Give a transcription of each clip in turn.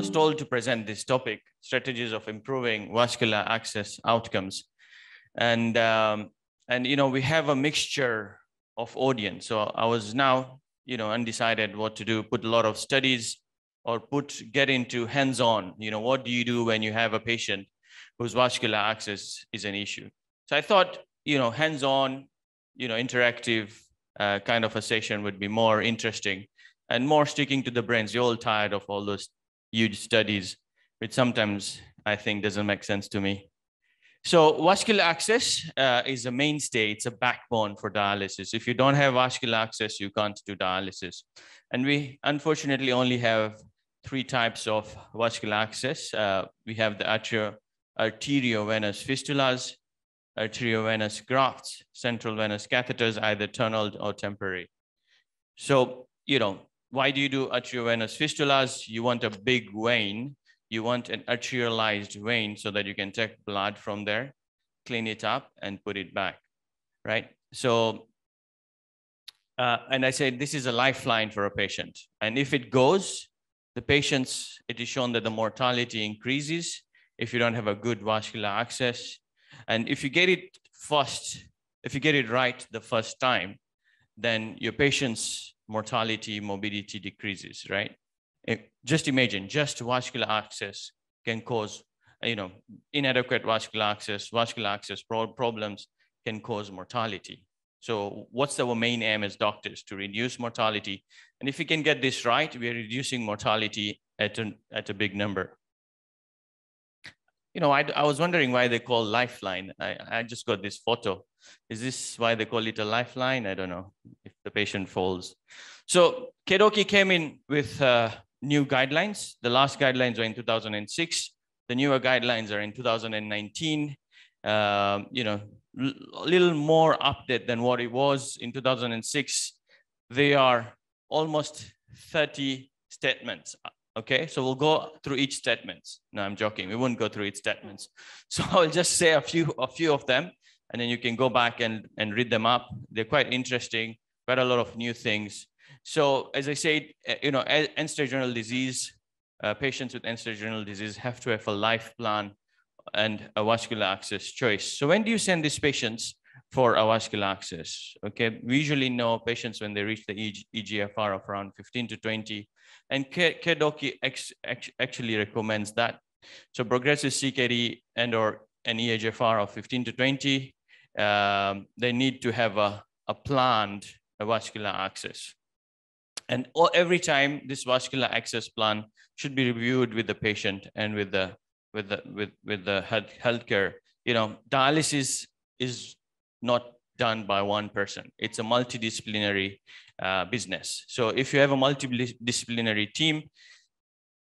was told to present this topic, strategies of improving vascular access outcomes. And we have a mixture of audience. So I was now, undecided what to do, put a lot of studies or get into hands-on, what do you do when you have a patient whose vascular access is an issue? So I thought, hands-on, interactive kind of a session would be more interesting and more sticking to the brains. You're all tired of all those huge studies, which sometimes I think doesn't make sense to me. So vascular access is a mainstay. It's a backbone for dialysis. If you don't have vascular access, you can't do dialysis. And we unfortunately only have 3 types of vascular access. We have the arteriovenous fistulas, arteriovenous grafts, central venous catheters, either tunneled or temporary. So, why do you do arteriovenous fistulas? You want a big vein. You want an arterialized vein so that you can take blood from there, clean it up, and put it back, right? So, and I said, this is a lifeline for a patient. And if it goes, it is shown that the mortality increases if you don't have a good vascular access. And if you get it right the first time, then your patient's mortality, morbidity decreases, right? Just imagine, just vascular access can cause, inadequate vascular access problems can cause mortality. So what's our main aim as doctors? To reduce mortality. And if we can get this right, we are reducing mortality at a big number. I was wondering why they call lifeline. I just got this photo. Is this why they call it a lifeline? I don't know if the patient falls. So Kedoki came in with new guidelines. The last guidelines were in 2006. The newer guidelines are in 2019. A little more update than what it was in 2006. They are almost 30 statements. Okay, so we'll go through each statement. No, I'm joking. We won't go through each statements. So I'll just say a few of them, and then you can go back and read them up. They're quite interesting, quite a lot of new things. So as I said, end-stage renal disease, patients with end-stage renal disease have to have a life plan and a vascular access choice. So when do you send these patients for a vascular access? Okay, we usually know patients when they reach the eGFR of around 15 to 20, and Kedoki actually recommends that. So progressive CKD and/or an eGFR of 15 to 20, they need to have a planned vascular access. And every time this vascular access plan should be reviewed with the patient and with the healthcare. Dialysis is not done by one person. It's a multidisciplinary business. So if you have a multidisciplinary team,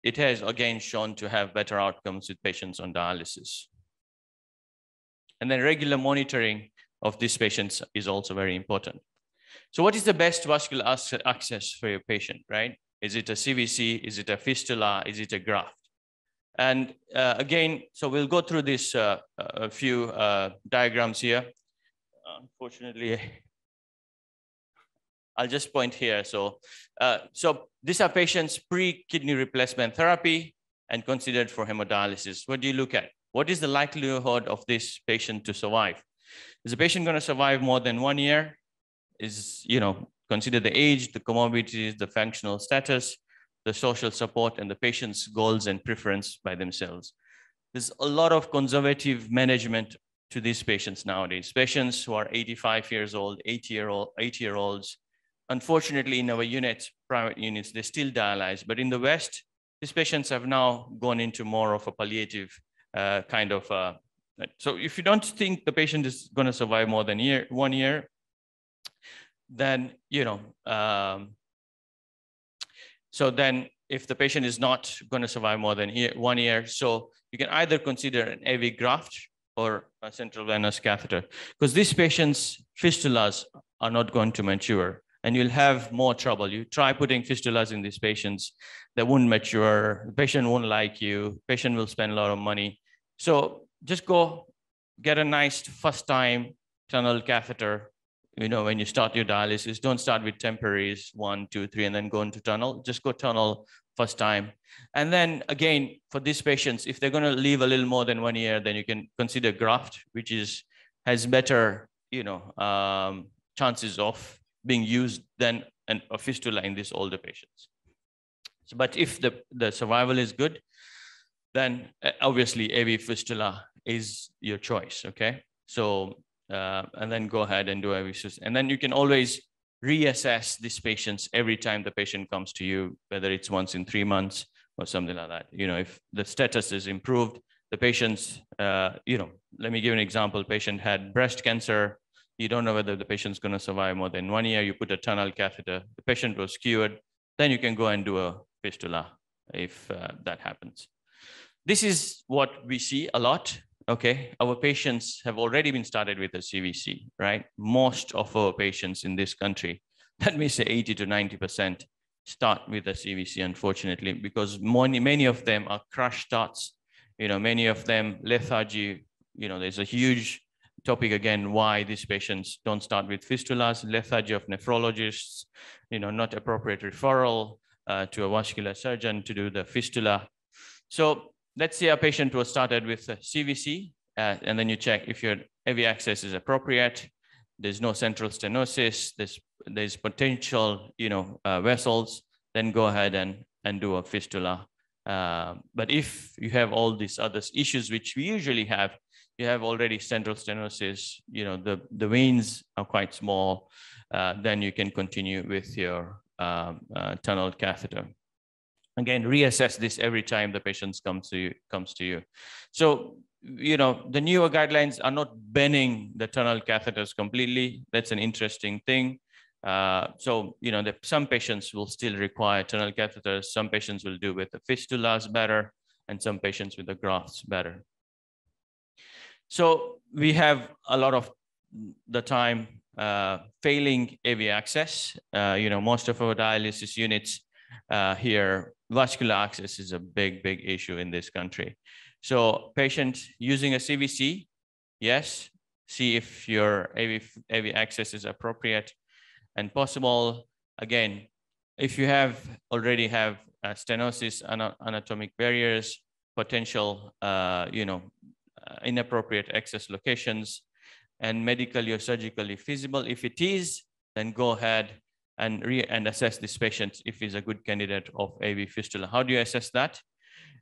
it has again shown to have better outcomes with patients on dialysis. And then regular monitoring of these patients is also very important. So what is the best vascular access for your patient, right? Is it a CVC? Is it a fistula? Is it a graft? And again, so we'll go through this a few diagrams here. Unfortunately, I'll just point here. So these are patients pre-kidney replacement therapy and considered for hemodialysis. What do you look at? What is the likelihood of this patient to survive? Is the patient going to survive more than 1 year? Consider the age, the comorbidities, the functional status, the social support, and the patient's goals and preference by themselves. There's a lot of conservative management to these patients nowadays. Patients who are 85 years old, 80-year-olds. Unfortunately, in our units, private units, they still dialyze. But in the West, these patients have now gone into more of a palliative kind of. So if you don't think the patient is going to survive more than 1 year, then, so then if the patient is not going to survive more than 1 year, so you can either consider an AV graft or a central venous catheter, because these patients' fistulas are not going to mature and you'll have more trouble. You try putting fistulas in these patients, they won't mature, the patient won't like you, patient will spend a lot of money. So just go get a nice first time tunnel catheter, when you start your dialysis, don't start with temporaries, 1, 2, 3, and then go into tunnel. Just go tunnel first time. And then again, for these patients, if they're going to live a little more than 1 year, then you can consider graft, which has better, chances of being used than a fistula in these older patients. So, but if the survival is good, then obviously AV fistula is your choice, okay? So, and then go ahead and do AV fistula. And then you can always reassess these patients every time the patient comes to you, whether it's once in 3 months or something like that. If the status is improved, the patients, let me give an example. Patient had breast cancer. You don't know whether the patient's going to survive more than 1 year. You put a tunnel catheter. The patient was cured. Then you can go and do a fistula if that happens. This is what we see a lot. Okay, our patients have already been started with a CVC, right? Most of our patients in this country, let me say 80 to 90%, start with a CVC, unfortunately, because many of them are crash starts. Many of them lethargy. There's a huge topic again, why these patients don't start with fistulas, lethargy of nephrologists, not appropriate referral to a vascular surgeon to do the fistula. So let's say a patient was started with a CVC, and then you check if your AV access is appropriate. There's no central stenosis. There's potential, vessels. Then go ahead and do a fistula. But if you have all these other issues, which we usually have, you have already central stenosis. The veins are quite small. Then you can continue with your tunnel catheter. Again, reassess this every time the patient comes to you. So, the newer guidelines are not banning the tunnel catheters completely. That's an interesting thing. So, some patients will still require tunnel catheters. Some patients will do with the fistulas better, and some patients with the grafts better. So we have a lot of the time failing AV access. Most of our dialysis units here, vascular access is a big issue in this country. So patient using a CVC, yes, see if your AV access is appropriate and possible. Again, if you already have stenosis, anatomic barriers, potential, inappropriate access locations, and medically or surgically feasible. If it is, then go ahead and assess this patient if he's a good candidate of AV fistula. How do you assess that?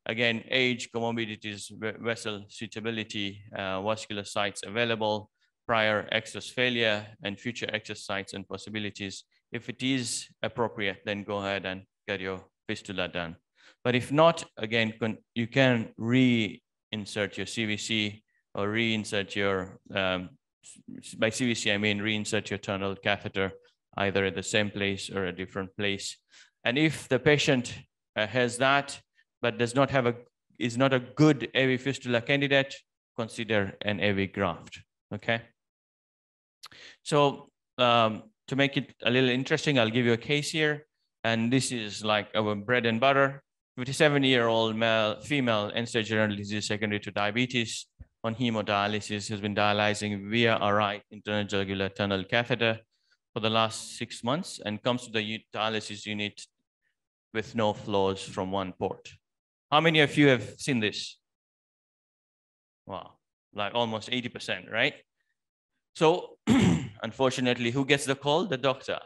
Again, age, comorbidities, vessel suitability, vascular sites available, prior access failure, and future access sites and possibilities. If it is appropriate, then go ahead and get your fistula done. But if not, again, you can reinsert your CVC or reinsert your, by CVC, I mean reinsert your tunnel catheter, either at the same place or a different place. And if the patient has that, but is not a good AV fistula candidate, consider an AV graft, okay? So to make it a little interesting, I'll give you a case here. And this is like our bread and butter. 57-year-old female end-stage renal disease secondary to diabetes on hemodialysis, has been dialyzing via a right internal jugular tunnel catheter for the last 6 months and comes to the dialysis unit with no flows from one port. How many of you have seen this? Wow, like almost 80%, right? So unfortunately, who gets the call? The doctor,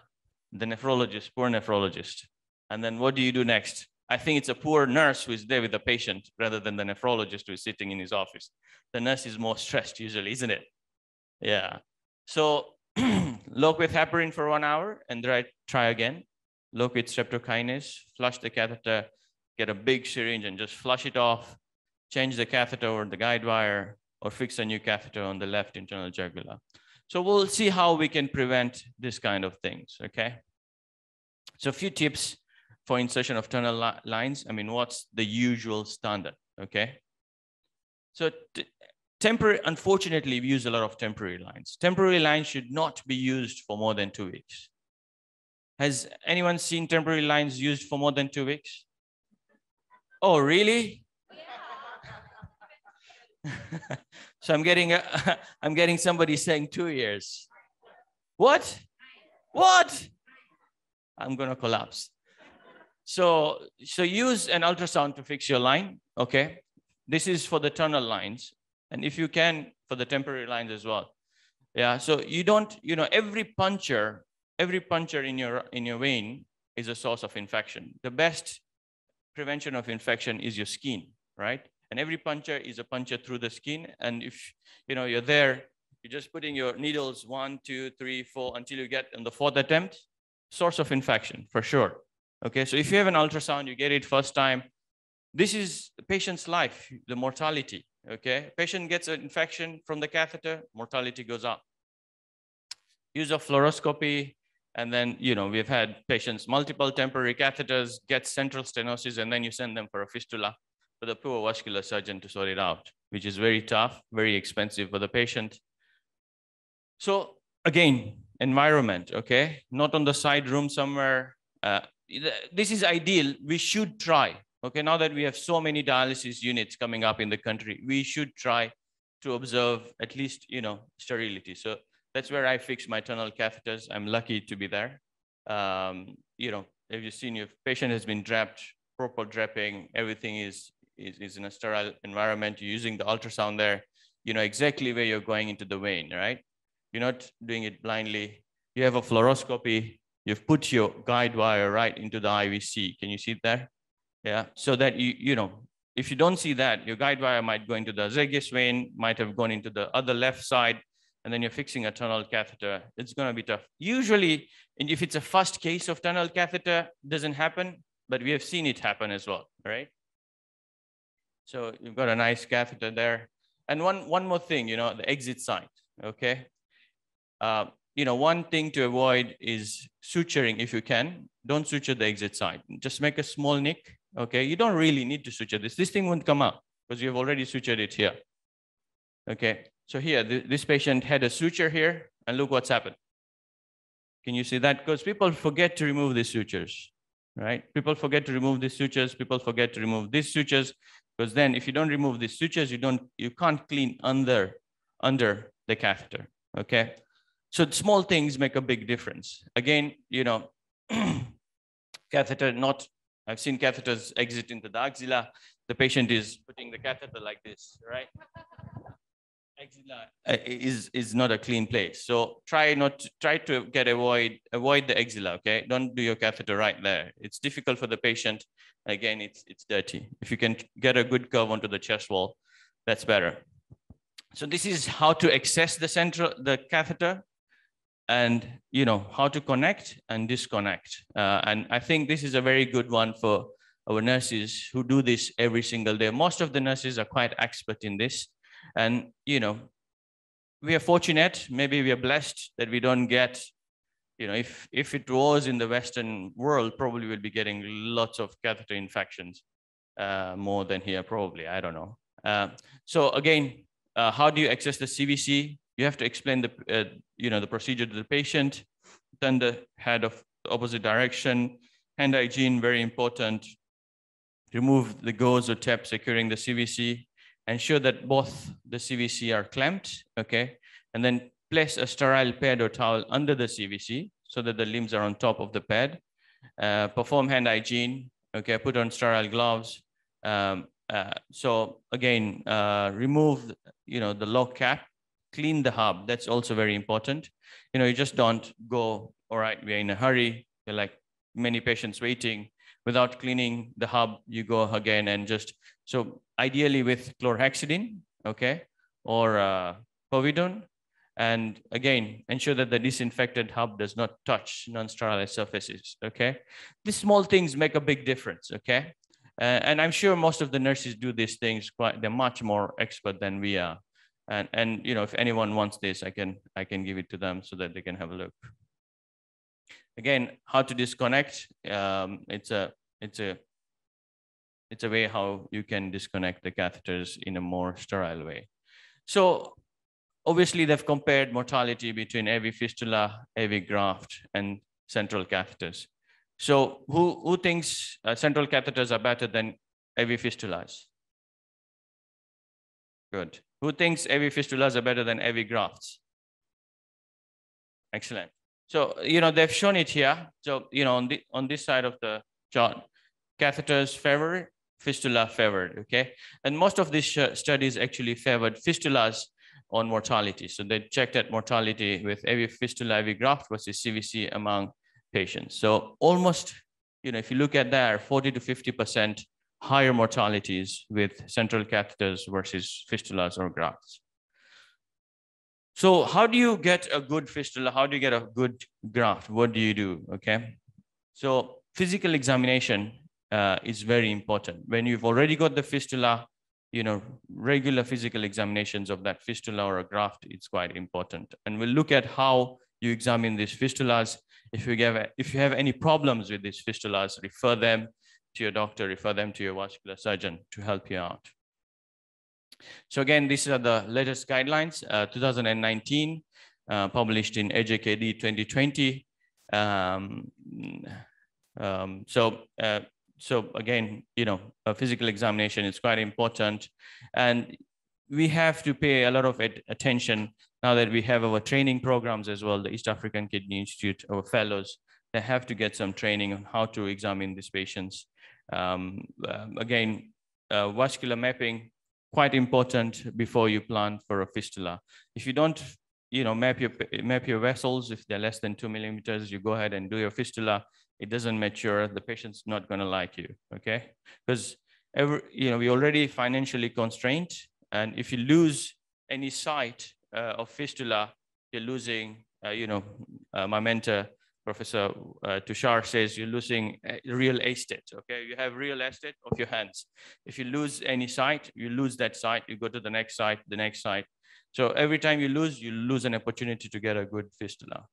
the nephrologist, poor nephrologist. And then what do you do next? I think it's a poor nurse who is there with the patient rather than the nephrologist who is sitting in his office. The nurse is more stressed usually, isn't it? Yeah. So look with heparin for 1 hour and try again. Look with streptokinase, flush the catheter, get a big syringe and just flush it off, change the catheter over the guide wire, or fix a new catheter on the left internal jugular. So we'll see how we can prevent this kind of things, okay? So a few tips for insertion of tunnel lines. I mean, what's the usual standard, okay? So temporary, unfortunately, we use a lot of temporary lines. Temporary lines should not be used for more than 2 weeks. Has anyone seen temporary lines used for more than 2 weeks? Oh, really? So I'm getting somebody saying 2 years. What? What? I'm going to collapse. So use an ultrasound to fix your line, okay? This is for the tunnel lines. And if you can, for the temporary lines as well. Yeah, so you don't, every puncture in your vein is a source of infection. The best prevention of infection is your skin, right? And every puncture is a puncture through the skin. And if, you're there, you're just putting your needles 1, 2, 3, 4 until you get on the 4th attempt, source of infection for sure. Okay, so if you have an ultrasound, you get it first time. This is the patient's life, the mortality. Okay, patient gets an infection from the catheter, mortality goes up. Use of fluoroscopy, and then we've had patients multiple temporary catheters, get central stenosis, and then you send them for a fistula for the poor vascular surgeon to sort it out, which is very tough, very expensive for the patient. So again, environment, okay, not on the side room somewhere. This is ideal. We should try. Okay, now that we have so many dialysis units coming up in the country, we should try to observe at least, sterility. So that's where I fix my tunnel catheters. I'm lucky to be there. If you've seen your patient has been draped, proper draping, everything is in a sterile environment. You're using the ultrasound there, you know exactly where you're going into the vein, right? You're not doing it blindly. You have a fluoroscopy. You've put your guide wire right into the IVC. Can you see it there? Yeah, so that if you don't see that, your guide wire might go into the azygous vein, might have gone into the other left side, and then you're fixing a tunnel catheter. It's going to be tough. Usually, and if it's a first case of tunnel catheter, doesn't happen, but we have seen it happen as well, right? So you've got a nice catheter there. And one more thing, the exit site, okay? One thing to avoid is suturing if you can. Don't suture the exit site. Just make a small nick, okay? You don't really need to suture this. This thing won't come out because you've already sutured it here, okay? So here, this patient had a suture here, and look what's happened. Can you see that? Because people forget to remove these sutures, right? People forget to remove these sutures. People forget to remove these sutures, because then if you don't remove these sutures, you can't clean under the catheter, okay? So small things make a big difference. Again, catheter I've seen catheters exit into the axilla. The patient is putting the catheter like this, right? Axilla is not a clean place. So try to avoid the axilla, okay? Don't do your catheter right there. It's difficult for the patient. Again, it's dirty. If you can get a good curve onto the chest wall, that's better. So this is how to access the catheter, and how to connect and disconnect. And I think this is a very good one for our nurses who do this every single day. Most of the nurses are quite expert in this. And, we are fortunate, maybe we are blessed that we don't get, if it was in the Western world, probably we'll be getting lots of catheter infections, more than here, probably, I don't know. So again, how do you access the CVC? You have to explain the procedure to the patient, turn the head of the opposite direction, hand hygiene, very important. Remove the gauze or tape securing the CVC, ensure that both the CVC are clamped, okay? And then place a sterile pad or towel under the CVC so that the limbs are on top of the pad. Perform hand hygiene, okay? Put on sterile gloves. So again, remove, the lock cap, clean the hub. That's also very important. You just don't go, all right, we're in a hurry. You're like many patients waiting. Without cleaning the hub, you go again and so ideally with chlorhexidine, okay, or povidone. And again, ensure that the disinfected hub does not touch non-sterile surfaces, okay? These small things make a big difference, okay? And I'm sure most of the nurses do these things they're much more expert than we are. And if anyone wants this, I can give it to them so that they can have a look. Again, how to disconnect. It's a way how you can disconnect the catheters in a more sterile way. So obviously they've compared mortality between AV fistula, AV graft, and central catheters. So who thinks central catheters are better than AV fistulas? Good. Who thinks AV fistulas are better than AV grafts? Excellent. So, they've shown it here. So, on this side of the chart, catheters favored, fistula favored, okay? And most of these studies actually favored fistulas on mortality. So they checked at mortality with AV fistula, AV graft versus CVC among patients. So almost, if you look at there, 40 to 50% higher mortalities with central catheters versus fistulas or grafts. So how do you get a good fistula? How do you get a good graft? What do you do? Okay. So physical examination is very important. When you've already got the fistula, regular physical examinations of that fistula or a graft, it's quite important. And we'll look at how you examine these fistulas. If you have any problems with these fistulas, refer them to your doctor, refer them to your vascular surgeon to help you out. So again, these are the latest guidelines, 2019, published in AJKD 2020. So again, a physical examination is quite important, and we have to pay a lot of attention now that we have our training programs as well. The East African Kidney Institute, our fellows, they have to get some training on how to examine these patients. Again, vascular mapping, quite important before you plan for a fistula. If you don't, map your vessels, if they're less than 2 millimeters, you go ahead and do your fistula. It doesn't mature. The patient's not going to like you, okay? Because we're already financially constrained, and if you lose any site of fistula, you're losing. My mentor, Professor Tushar, says you're losing real estate. Okay, you have real estate of your hands. If you lose any site, you lose that site. You go to the next site, the next site. So every time you lose an opportunity to get a good fistula.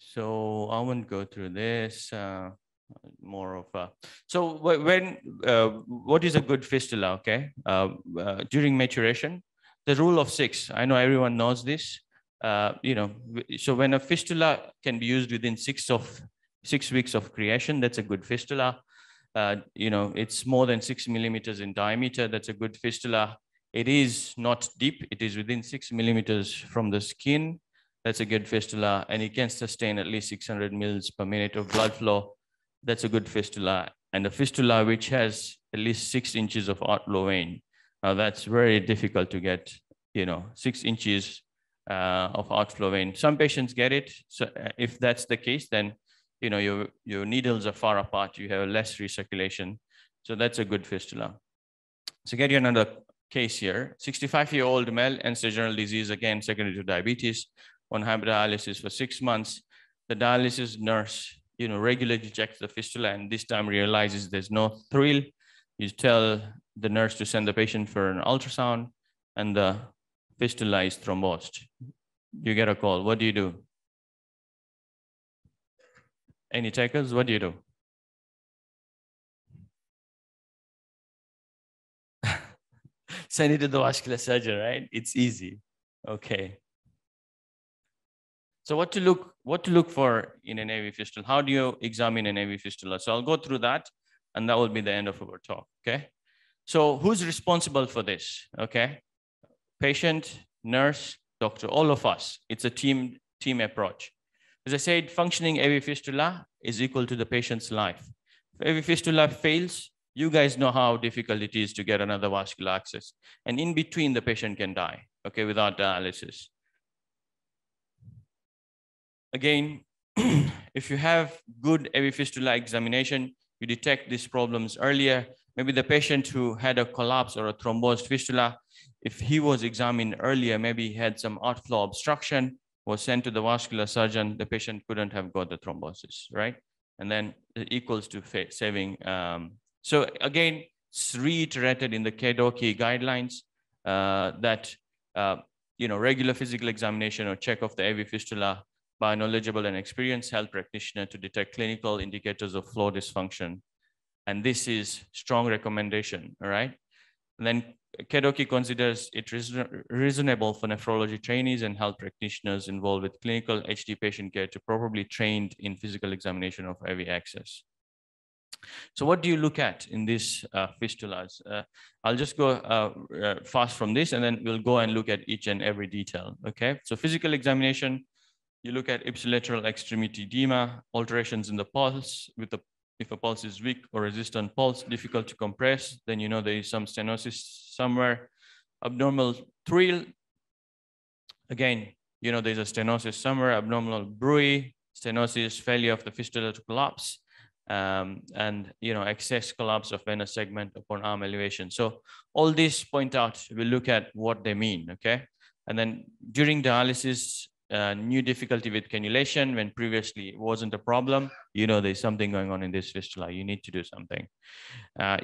So I won't go through this. More of a, so what is a good fistula? Okay, during maturation, the rule of 6. I know everyone knows this. So when a fistula can be used within 6 weeks of creation, that's a good fistula. It's more than 6 millimeters in diameter. That's a good fistula. It is not deep. It is within 6 millimeters from the skin. That's a good fistula, and it can sustain at least 600 mils per minute of blood flow. That's a good fistula. And a fistula which has at least 6 inches of outflow vein. Now that's very difficult to get, 6 inches of outflow vein. Some patients get it. So if that's the case, then your needles are far apart. You have less recirculation. So that's a good fistula. So get you another case here. 65-year-old male, end-stage disease, again secondary to diabetes, on hemodialysis for 6 months. The dialysis nurse, regularly checks the fistula, and this time realizes there's no thrill. You tell the nurse to send the patient for an ultrasound, and the fistula is thrombosed. You get a call. What do you do? Any takers? What do you do? Send it to the vascular surgeon, right? It's easy. Okay. So what to look for in an AV fistula? How do you examine an AV fistula? So I'll go through that, and that will be the end of our talk. Okay. So who's responsible for this? Okay. Patient, nurse, doctor, all of us. It's a team approach. As I said, functioning AV fistula is equal to the patient's life. If AV fistula fails, you guys know how difficult it is to get another vascular access. And in between, the patient can die, okay, without dialysis. Again, if you have good AV fistula examination, you detect these problems earlier. Maybe the patient who had a collapse or a thrombosed fistula, if he was examined earlier, maybe he had some outflow obstruction, was sent to the vascular surgeon, the patient couldn't have got the thrombosis, right? And then it equals to saving. So again, it's reiterated in the KDOKI guidelines that regular physical examination or check of the AV fistula by a knowledgeable and experienced health practitioner to detect clinical indicators of flow dysfunction. And this is strong recommendation, all right? And then KDOKI considers it reasonable for nephrology trainees and health practitioners involved with clinical HD patient care to probably trained in physical examination of AV access. So what do you look at in these fistulas? I'll just go fast from this, and then we'll go and look at each and every detail, okay? So physical examination, you look at ipsilateral extremity edema, alterations in the pulse, if a pulse is weak or resistant pulse, difficult to compress, then you know there is some stenosis somewhere. Abnormal thrill, again, you know there's a stenosis somewhere. Abnormal bruit, stenosis, failure of the fistula to collapse, and you know excess collapse of venous segment upon arm elevation. So all these point out, we'll look at what they mean, okay? And then during dialysis, new difficulty with cannulation when previously it wasn't a problem, you know there's something going on in this fistula, you need to do something.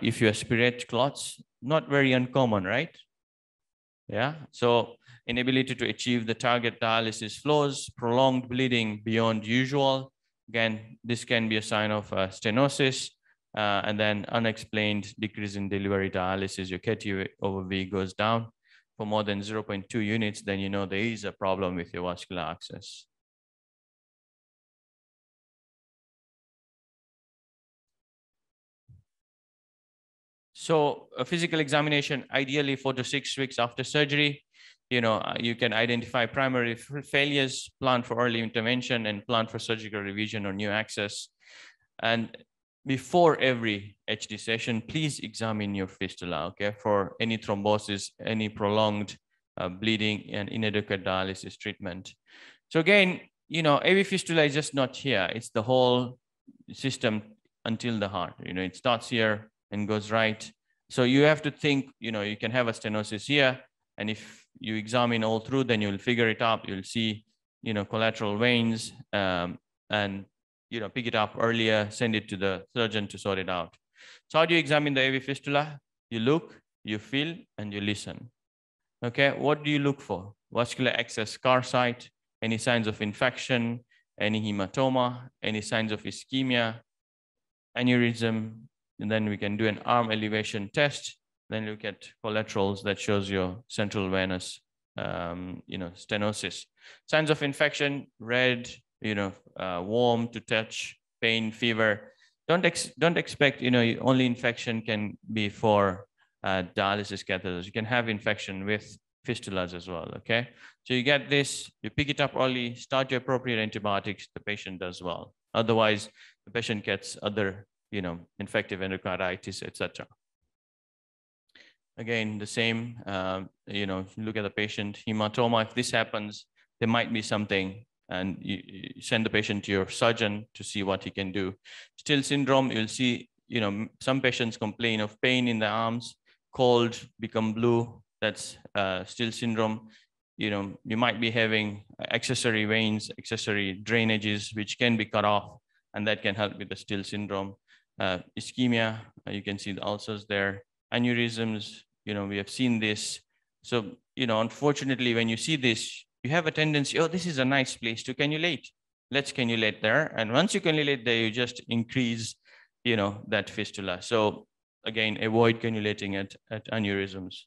If you aspirate clots, not very uncommon, right? Yeah, so inability to achieve the target dialysis flows, prolonged bleeding beyond usual. Again, this can be a sign of stenosis, and then unexplained decrease in delivery dialysis. Your KT/V goes down for more than 0.2 units, then you know there is a problem with your vascular access. So a physical examination, ideally 4 to 6 weeks after surgery, you know, you can identify primary failures, plan for early intervention, and plan for surgical revision or new access. And before every HD session, please examine your fistula, okay, for any thrombosis, any prolonged bleeding, and inadequate dialysis treatment. So again, you know, AV fistula is just not here. It's the whole system until the heart. You know, it starts here and goes right. So you have to think, you know, you can have a stenosis here, and if you examine all through, then you'll figure it out. You'll see, you know, collateral veins, and you know, pick it up earlier, send it to the surgeon to sort it out. So how do you examine the AV fistula? You look, you feel, and you listen. Okay, what do you look for? Vascular access scar site, any signs of infection, any hematoma, any signs of ischemia, aneurysm, and then we can do an arm elevation test. Then look at collaterals that shows your central venous, you know, stenosis. Signs of infection, red, you know, warm to touch, pain, fever. Don't expect, you know, only infection can be for dialysis catheters. You can have infection with fistulas as well, okay? So you get this, you pick it up early, start your appropriate antibiotics, the patient does well. Otherwise, the patient gets other, you know, infective endocarditis, etc. Again, the same, you know, if you look at the patient, hematoma, if this happens, there might be something, and you send the patient to your surgeon to see what he can do. Still syndrome, you'll see, you know, some patients complain of pain in the arms, cold, become blue, that's still syndrome. You know, you might be having accessory veins, accessory drainages, which can be cut off, and that can help with the still syndrome. Ischemia, you can see the ulcers there. Aneurysms, you know, we have seen this. So, you know, unfortunately, when you see this, you have a tendency, oh, this is a nice place to cannulate. Let's cannulate there. And once you cannulate there, you just increase, you know, that fistula. So again, avoid cannulating at aneurysms.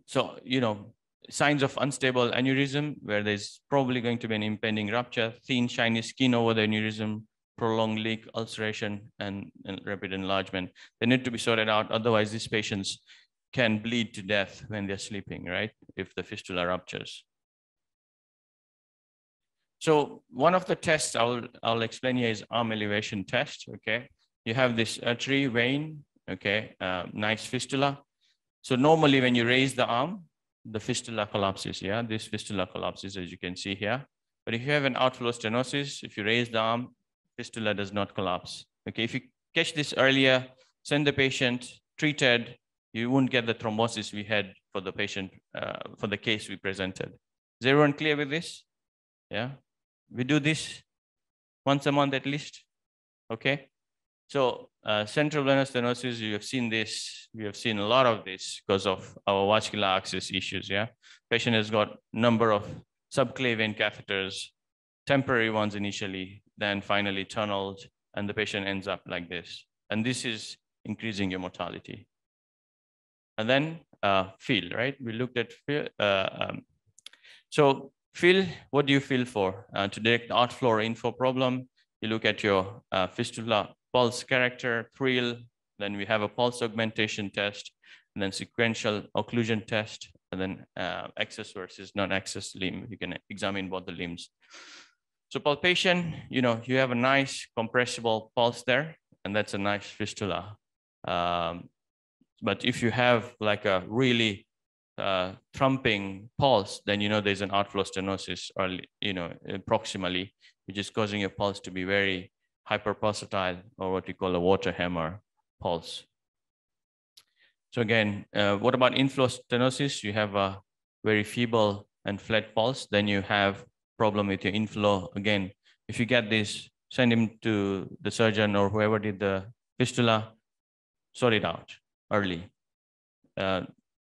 So, you know, signs of unstable aneurysm, where there's probably going to be an impending rupture, thin, shiny skin over the aneurysm, prolonged leak, ulceration, and rapid enlargement. They need to be sorted out. Otherwise, these patients can bleed to death when they're sleeping, right? If the fistula ruptures. So one of the tests I'll explain here is arm elevation test, okay? You have this artery vein, okay? Nice fistula. So normally when you raise the arm, the fistula collapses, yeah? This fistula collapses, as you can see here. But if you have an outflow stenosis, if you raise the arm, fistula does not collapse. Okay, if you catch this earlier, send the patient treated, you won't get the thrombosis we had for the patient, for the case we presented. Is everyone clear with this? Yeah, we do this once a month at least, okay? So central venous stenosis, you have seen this, we have seen a lot of this because of our vascular access issues, yeah? Patient has got number of subclavian catheters, temporary ones initially, then finally tunneled, and the patient ends up like this. And this is increasing your mortality. And then feel, right? We looked at feel. So feel, what do you feel for? To detect outflow or inflow problem, You look at your fistula pulse character, thrill, then we have a pulse augmentation test, and then sequential occlusion test, and then access versus non-access limb. You can examine both the limbs. So palpation, you have a nice compressible pulse there, and that's a nice fistula. But if you have like a really thumping pulse, then there's an outflow stenosis, or proximally, which is causing your pulse to be very hyperpulsatile, or what we call a water hammer pulse. So again, what about inflow stenosis? You have a very feeble and flat pulse, then you have problem with your inflow. Again, if you get this, send him to the surgeon or whoever did the fistula, sort it out early.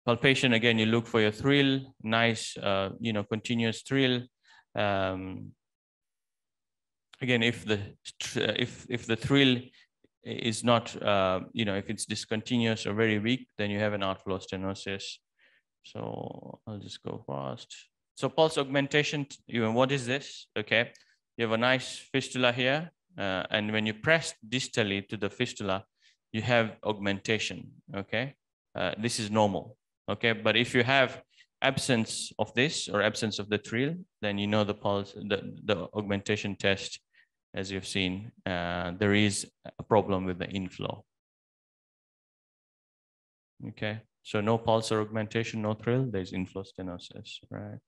Palpation, again, you look for your thrill, nice, continuous thrill. Again, if the thrill is not, if it's discontinuous or very weak, then you have an outflow stenosis. So I'll just go fast. So pulse augmentation, what is this? Okay, you have a nice fistula here, and when you press distally to the fistula, you have augmentation. Okay, this is normal. Okay, but if you have absence of this or absence of the thrill, then the pulse, the augmentation test, as you've seen, there is a problem with the inflow. Okay, so no pulse or augmentation, no thrill, there's inflow stenosis, right?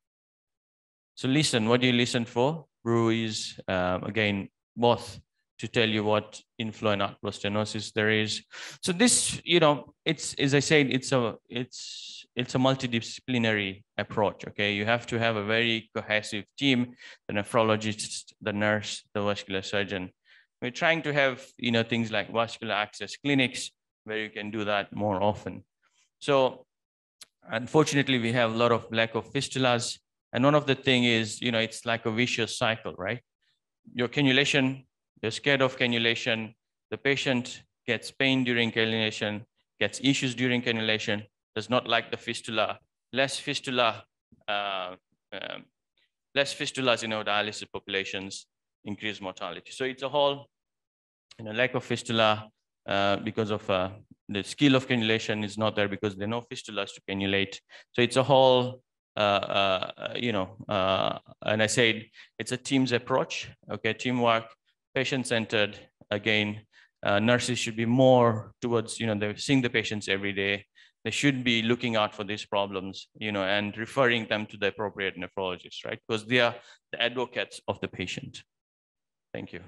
So listen, what do you listen for? Brew is, again, both to tell you what inflow and outflow stenosis there is. So this, it's, as I said, it's a multidisciplinary approach, okay? You have to have a very cohesive team, the nephrologist, the nurse, the vascular surgeon. We're trying to have, things like vascular access clinics where you can do that more often. So unfortunately, we have a lot of lack of fistulas. And one of the thing is, it's like a vicious cycle, right? Your cannulation, you're scared of cannulation. The patient gets pain during cannulation, gets issues during cannulation, does not like the fistula, less fistulas in our dialysis populations, increased mortality. So it's a whole lack of fistula because of the skill of cannulation is not there because there are no fistulas to cannulate. So it's a whole, and I said it's a team's approach, okay, teamwork, patient-centered. Again, nurses should be more towards, they're seeing the patients every day. They should be looking out for these problems, and referring them to the appropriate nephrologist, right? Because they are the advocates of the patient. Thank you.